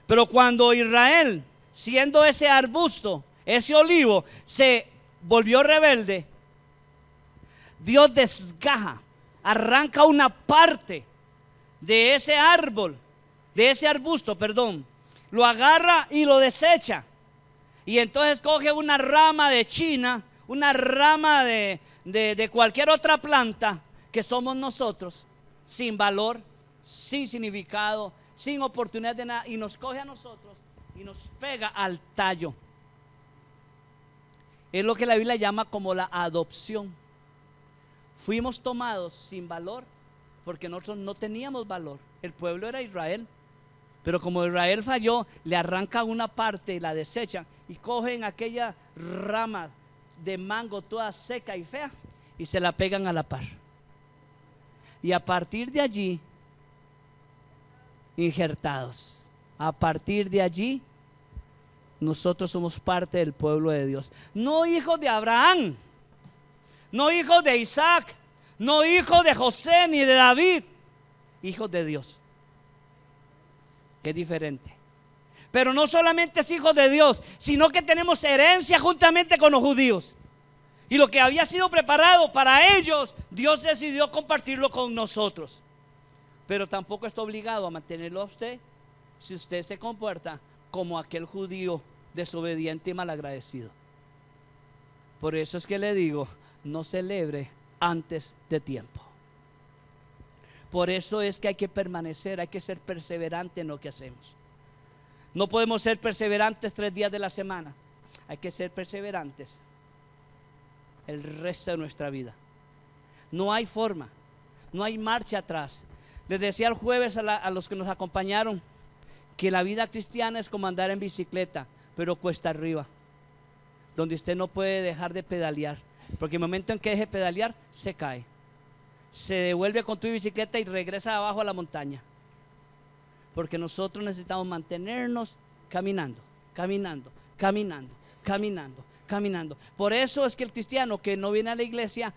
Pero cuando Israel, siendo ese arbusto, ese olivo, se volvió rebelde, Dios desgaja, arranca una parte de ese árbol, de ese arbusto, perdón, lo agarra y lo desecha. Y entonces coge una rama de china, una rama de cualquier otra planta que somos nosotros, sin valor, sin significado, sin oportunidad de nada, y nos coge a nosotros y nos pega al tallo. Es lo que la Biblia llama como la adopción. Fuimos tomados sin valor porque nosotros no teníamos valor. El pueblo era Israel, pero como Israel falló, le arrancan una parte y la desechan y cogen aquella rama de mango toda seca y fea y se la pegan a la par. Y a partir de allí, injertados, a partir de allí, nosotros somos parte del pueblo de Dios. No hijos de Abraham, no hijos de Isaac, no hijos de José ni de David, hijos de Dios. Qué diferente. Pero no solamente es hijos de Dios, sino que tenemos herencia juntamente con los judíos. Y lo que había sido preparado para ellos, Dios decidió compartirlo con nosotros. Pero tampoco está obligado a mantenerlo a usted si usted se comporta como aquel judío desobediente y malagradecido. Por eso es que le digo, no celebre antes de tiempo. Por eso es que hay que permanecer, hay que ser perseverante en lo que hacemos. No podemos ser perseverantes 3 días de la semana. Hay que ser perseverantes el resto de nuestra vida. No hay forma, no hay marcha atrás. Les decía el jueves a los que nos acompañaron que la vida cristiana es como andar en bicicleta, pero cuesta arriba, donde usted no puede dejar de pedalear. Porque el momento en que deje de pedalear, se cae. Se devuelve con tu bicicleta y regresa abajo a la montaña. Porque nosotros necesitamos mantenernos caminando, caminando, caminando, caminando, caminando. Por eso es que el cristiano que no viene a la iglesia,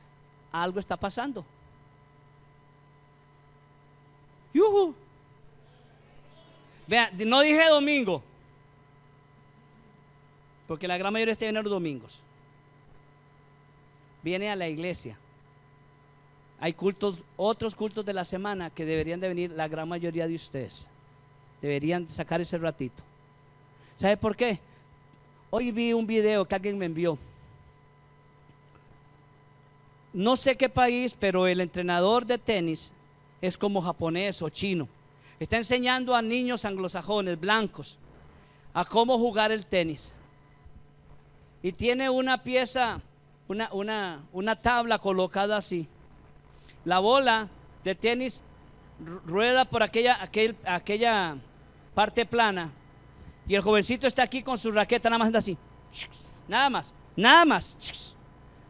algo está pasando. ¡Yuhu! Vean, no dije domingo, porque la gran mayoría viene los domingos. Viene a la iglesia. Hay cultos, otros cultos de la semana que deberían de venir la gran mayoría de ustedes. Deberían sacar ese ratito. ¿Sabe por qué? Hoy vi un video que alguien me envió. No sé qué país, pero el entrenador de tenis es como japonés o chino. Está enseñando a niños anglosajones, blancos, a cómo jugar el tenis. Y tiene una pieza, una tabla colocada así. La bola de tenis rueda por aquella parte plana. Y el jovencito está aquí con su raqueta, nada más anda así. Nada más, nada más.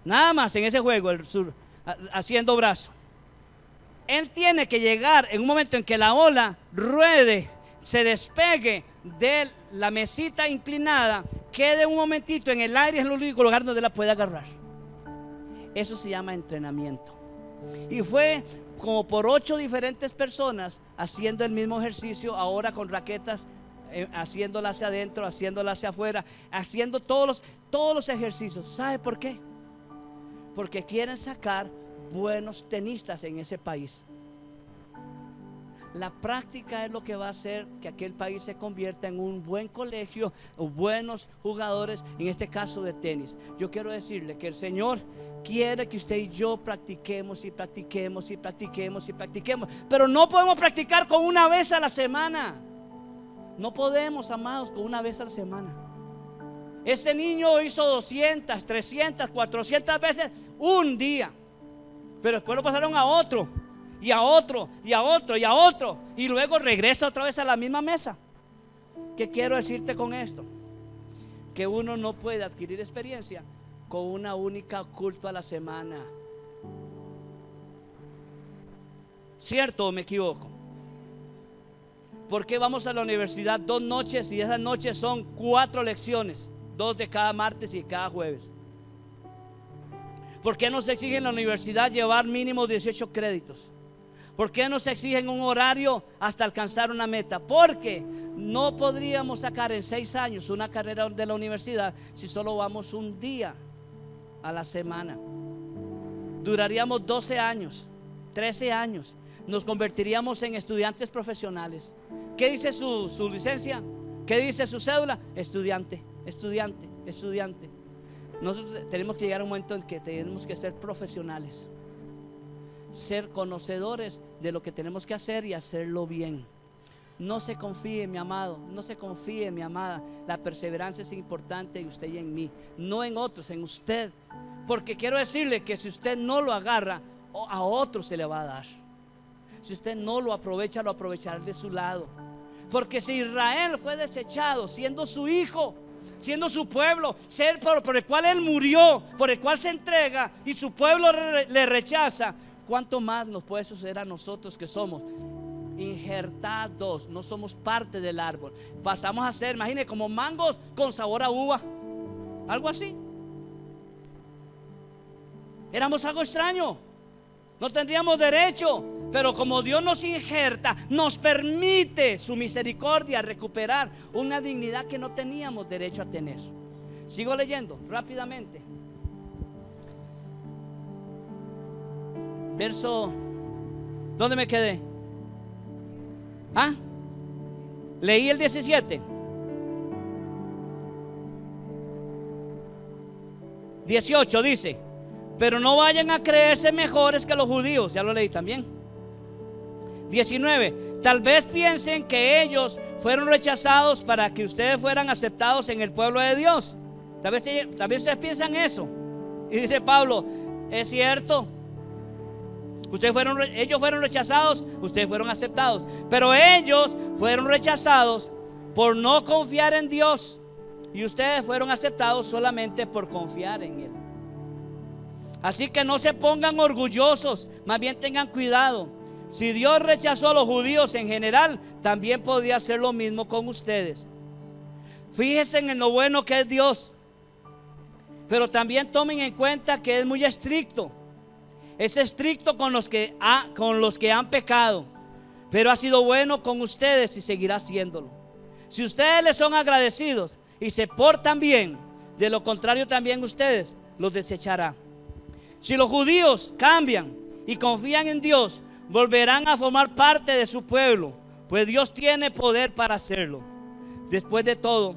Nada más en ese juego, haciendo brazo. Él tiene que llegar en un momento en que la bola ruede, se despegue de la mesita inclinada, quede un momentito en el aire, es el único lugar donde la puede agarrar. Eso se llama entrenamiento. Y fue como por 8 diferentes personas haciendo el mismo ejercicio, ahora con raquetas, haciéndola hacia adentro, haciéndola hacia afuera, haciendo todos los ejercicios. ¿Sabe por qué? Porque quieren sacar buenos tenistas en ese país. La práctica es lo que va a hacer que aquel país se convierta en un buen colegio o buenos jugadores, en este caso de tenis. Yo quiero decirle que el Señor quiere que usted y yo practiquemos y practiquemos y practiquemos y practiquemos, pero no podemos practicar con una vez a la semana. No podemos, amados, con una vez a la semana. Ese niño hizo 200, 300, 400 veces un día, pero después lo pasaron a otro y a otro y a otro y a otro, y luego regresa otra vez a la misma mesa. ¿Qué quiero decirte con esto? Que uno no puede adquirir experiencia con una única culto a la semana. ¿Cierto o me equivoco? ¿Por qué vamos a la universidad 2 noches y esas noches son 4 lecciones? 2 de cada martes y cada jueves. ¿Por qué nos exigen en la universidad llevar mínimo 18 créditos? ¿Por qué nos exigen un horario hasta alcanzar una meta? Porque no podríamos sacar en 6 años una carrera de la universidad si solo vamos un día a la semana. Duraríamos 12 años, 13 años. Nos convertiríamos en estudiantes profesionales. ¿Qué dice su licencia? ¿Qué dice su cédula? Estudiante, estudiante, estudiante. Nosotros tenemos que llegar a un momento en que tenemos que ser profesionales, ser conocedores de lo que tenemos que hacer y hacerlo bien. No se confíe, mi amado, no se confíe, mi amada. La perseverancia es importante en usted y en mí, no en otros, en usted. Porque quiero decirle que si usted no lo agarra, a otro se le va a dar. Si usted no lo aprovecha, lo aprovechará de su lado. Porque si Israel fue desechado, siendo su hijo, siendo su pueblo, ser por el cual él murió, por el cual se entrega, y su pueblo le rechaza, ¿cuánto más nos puede suceder a nosotros que somos injertados? No somos parte del árbol. Pasamos a ser, imagine, como mangos con sabor a uva, algo así. Éramos algo extraño, no tendríamos derecho. Pero como Dios nos injerta, nos permite su misericordia recuperar una dignidad que no teníamos derecho a tener. Sigo leyendo rápidamente. Verso, ¿dónde me quedé? Leí el 17. 18 dice: pero no vayan a creerse mejores que los judíos. Ya lo leí también. 19. Tal vez piensen que ellos fueron rechazados para que ustedes fueran aceptados en el pueblo de Dios. Tal vez ustedes piensan eso. Y dice Pablo: es cierto, ellos fueron rechazados, ustedes fueron aceptados. Pero ellos fueron rechazados por no confiar en Dios, y ustedes fueron aceptados solamente por confiar en Él. Así que no se pongan orgullosos, más bien tengan cuidado. Si Dios rechazó a los judíos en general, también podía hacer lo mismo con ustedes. Fíjense en lo bueno que es Dios, pero también tomen en cuenta que es muy estricto. Es estricto con los que han pecado, pero ha sido bueno con ustedes y seguirá haciéndolo. Si ustedes les son agradecidos y se portan bien, de lo contrario también ustedes los desechará. Si los judíos cambian y confían en Dios, volverán a formar parte de su pueblo, pues Dios tiene poder para hacerlo. Después de todo,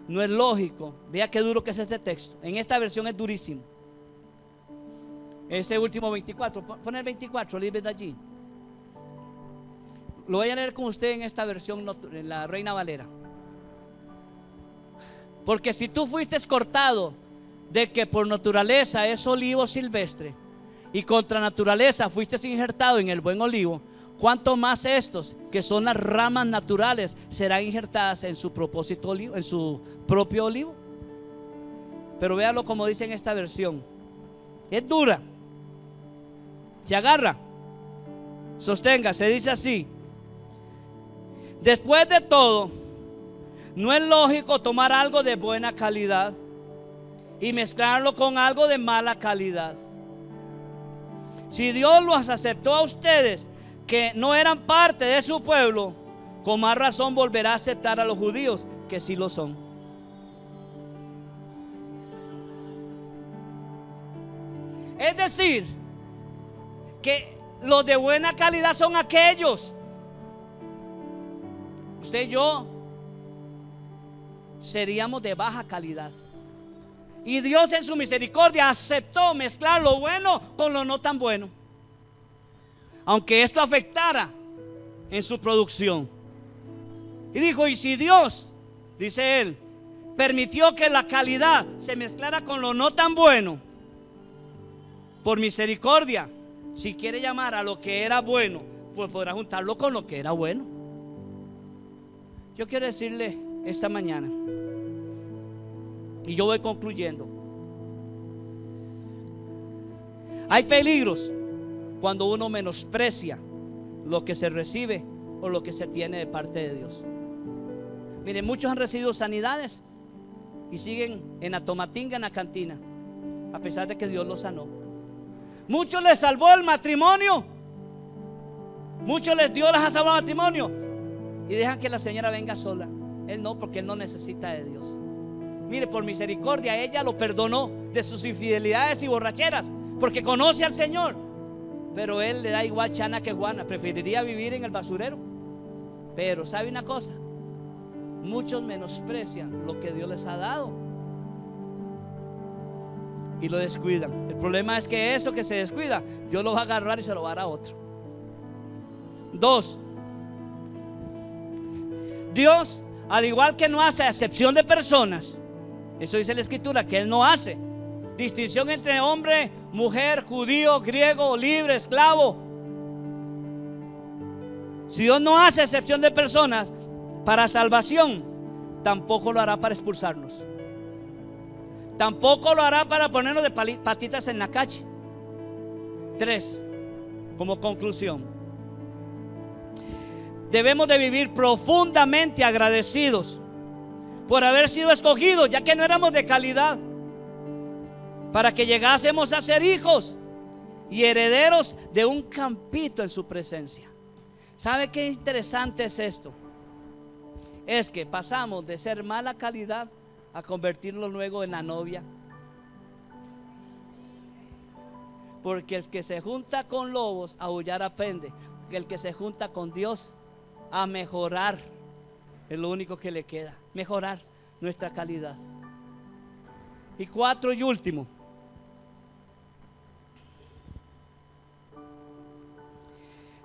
no es lógico. Vea qué duro que es este texto. En esta versión es durísimo. Ese último 24, pon el 24, libre de allí. Lo voy a leer con usted en esta versión, en la Reina Valera. Porque si tú fuiste cortado del que por naturaleza es olivo silvestre, y contra naturaleza fuiste injertado en el buen olivo, cuánto más estos, que son las ramas naturales, serán injertadas en su propósito olivo, en su propio olivo. Pero véalo como dice en esta versión. Es dura. Se agarra. Sostenga, se dice así. Después de todo, no es lógico tomar algo de buena calidad y mezclarlo con algo de mala calidad. Si Dios los aceptó a ustedes que no eran parte de su pueblo, con más razón volverá a aceptar a los judíos que sí lo son. Es decir, que los de buena calidad son aquellos. Usted y yo seríamos de baja calidad. Y Dios en su misericordia aceptó mezclar lo bueno con lo no tan bueno, aunque esto afectara en su producción. Y dijo, y si Dios, dice él, permitió que la calidad se mezclara con lo no tan bueno, por misericordia, si quiere llamar a lo que era bueno, pues podrá juntarlo con lo que era bueno. Yo quiero decirle esta mañana, y yo voy concluyendo, hay peligros cuando uno menosprecia lo que se recibe o lo que se tiene de parte de Dios. Miren, muchos han recibido sanidades y siguen en la tomatinga, en la cantina, a pesar de que Dios los sanó. Muchos les salvó el matrimonio, muchos les dio las salvado el matrimonio y dejan que la señora venga sola. Él no, porque él no necesita de Dios. Mire, por misericordia ella lo perdonó de sus infidelidades y borracheras, porque conoce al Señor. Pero él le da igual chana que Juana, preferiría vivir en el basurero. Pero ¿sabe una cosa? Muchos menosprecian lo que Dios les ha dado y lo descuidan. El problema es que eso que se descuida, Dios lo va a agarrar y se lo va a dar a otro. 2. Dios, al igual que no hace acepción de personas, eso dice la Escritura, que Él no hace distinción entre hombre, mujer, judío, griego, libre, esclavo. Si Dios no hace excepción de personas para salvación, tampoco lo hará para expulsarnos. Tampoco lo hará para ponernos de patitas en la calle. 3. Como conclusión, debemos de vivir profundamente agradecidos por haber sido escogidos, ya que no éramos de calidad, para que llegásemos a ser hijos y herederos de un campito en su presencia. ¿Sabe qué interesante es esto? Es que pasamos de ser mala calidad a convertirlo luego en la novia. Porque el que se junta con lobos a aullar aprende, el que se junta con Dios a mejorar es lo único que le queda, mejorar nuestra calidad. Y 4 y último,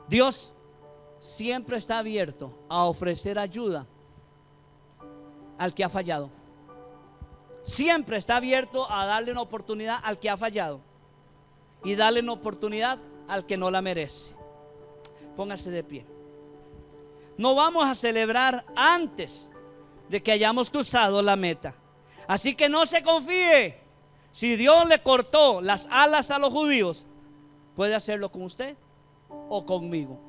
Dios siempre está abierto a ofrecer ayuda al que ha fallado. Siempre está abierto a darle una oportunidad al que ha fallado y darle una oportunidad al que no la merece. Póngase de pie. No vamos a celebrar antes de que hayamos cruzado la meta. Así que no se confíe Si Dios le cortó las alas a los judíos, puede hacerlo con usted o conmigo.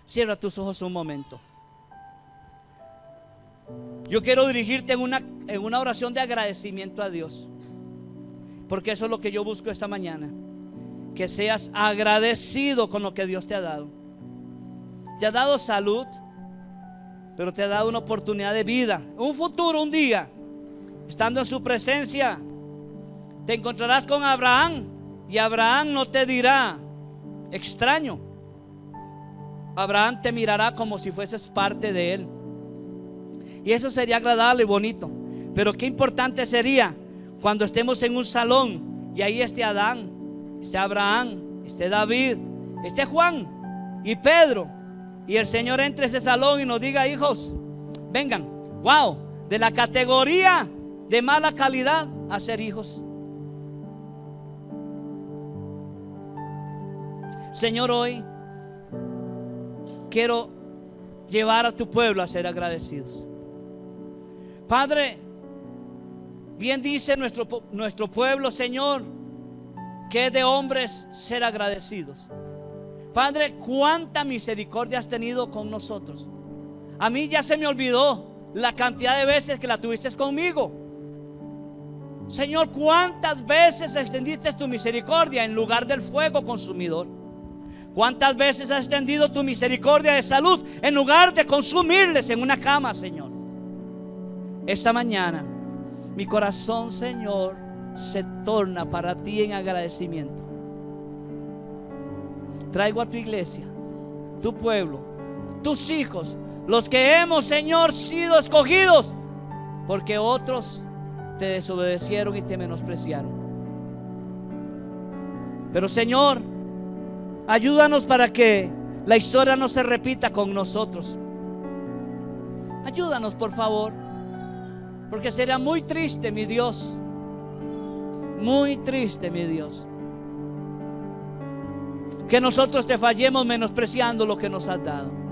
Cierra tus ojos un momento. Yo quiero dirigirte en una oración de agradecimiento a Dios, porque eso es lo que yo busco esta mañana. Que seas agradecido con lo que Dios te ha dado. Te ha dado salud, pero te ha dado una oportunidad de vida, un futuro, un día. Estando en su presencia, te encontrarás con Abraham, y Abraham no te dirá extraño. Abraham te mirará como si fueses parte de él. Y eso sería agradable y bonito. Pero qué importante sería cuando estemos en un salón y ahí esté Adán, esté Abraham, esté David, esté Juan y Pedro, y el Señor entre a ese salón y nos diga: hijos, vengan, wow, de la categoría de mala calidad a ser hijos. Señor, hoy quiero llevar a tu pueblo a ser agradecidos. Padre, bien dice nuestro pueblo, Señor, que es de hombres ser agradecidos. Padre, cuánta misericordia has tenido con nosotros. A mí ya se me olvidó la cantidad de veces que la tuviste conmigo. Señor, cuántas veces extendiste tu misericordia en lugar del fuego consumidor. Cuántas veces has extendido tu misericordia de salud en lugar de consumirles en una cama, Señor. Esta mañana mi corazón, Señor, se torna para ti en agradecimiento. Traigo a tu iglesia, tu pueblo, tus hijos, los que hemos, Señor, sido escogidos, porque otros te desobedecieron y te menospreciaron. Pero, Señor, ayúdanos para que la historia no se repita con nosotros. Ayúdanos, por favor, porque sería muy triste, mi Dios, muy triste, mi Dios, que nosotros te fallemos menospreciando lo que nos has dado.